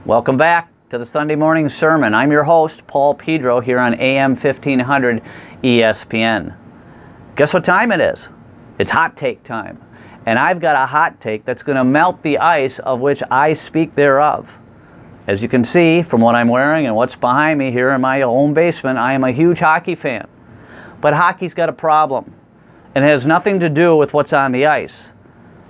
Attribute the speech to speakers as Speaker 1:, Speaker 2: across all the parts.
Speaker 1: Welcome back to the Sunday morning sermon. I'm your host, Paul Pedro, here on AM 1500 ESPN. Guess what time it is? It's hot take time. And I've got a hot take that's going to melt the ice of which I speak thereof. As you can see from what I'm wearing and what's behind me here in my home basement, I am a huge hockey fan. But hockey's got a problem. And it has nothing to do with what's on the ice.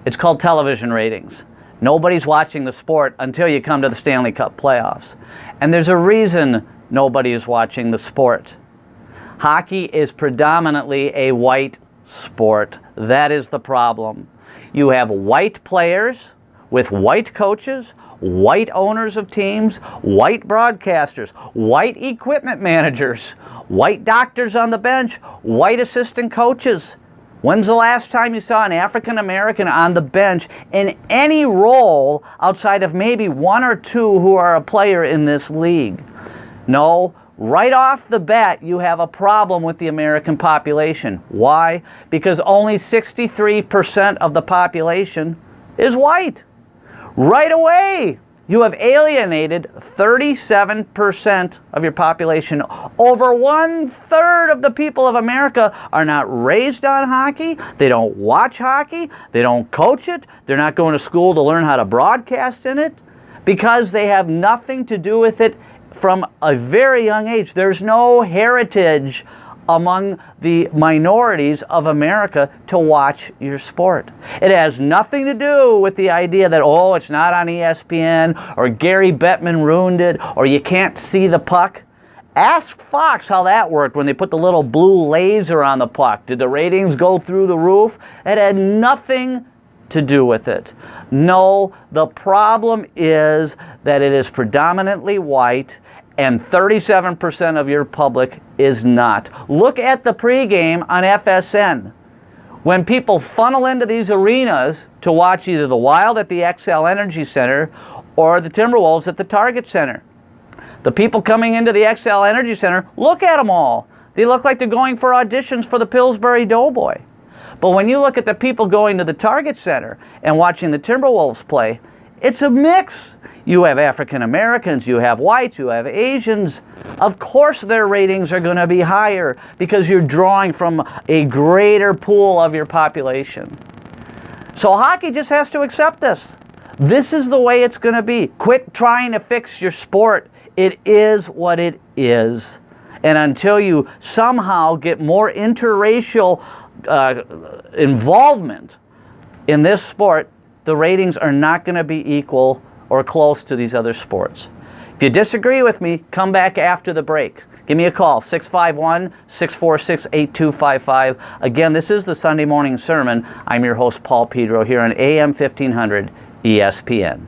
Speaker 1: It's called television ratings. Nobody's watching the sport until you come to the Stanley Cup playoffs. And there's a reason nobody is watching the sport. Hockey is predominantly a white sport. That is the problem. You have white players with white coaches, white owners of teams, white broadcasters, white equipment managers, white doctors on the bench, white assistant coaches. When's the last time you saw an African American on the bench in any role outside of maybe one or two who are a player in this league? No, right off the bat, you have a problem with the American population. Why? Because only 63% of the population is white. Right away, you have alienated 37% of your population. Over 1/3 of the people of America are not raised on hockey. They don't watch hockey. They don't coach it. They're not going to school to learn how to broadcast in it because they have nothing to do with it from a very young age. There's no heritage among the minorities of America to watch your sport. It has nothing to do with the idea that, oh, it's not on ESPN, or Gary Bettman ruined it, or you can't see the puck. Ask Fox how that worked when they put the little blue laser on the puck. Did the ratings go through the roof? It had nothing to do with it. No, the problem is that it is predominantly white, and 37% of your public is not. Look at the pregame on FSN. When people funnel into these arenas to watch either the Wild at the XL Energy Center or the Timberwolves at the Target Center, the people coming into the XL Energy Center, look at them all. They look like they're going for auditions for the Pillsbury Doughboy. But when you look at the people going to the Target Center and watching the Timberwolves play, it's a mix. You have African Americans, you have whites, you have Asians. Of course their ratings are going to be higher because you're drawing from a greater pool of your population. So hockey just has to accept this. This is the way it's going to be. Quit trying to fix your sport. It is what it is. And until you somehow get more interracial involvement in this sport, the ratings are not going to be equal or close to these other sports. If you disagree with me, come back after the break. Give me a call, 651-646-8255. Again, this is the Sunday morning sermon. I'm your host, Paul Pedro, here on AM 1500 ESPN.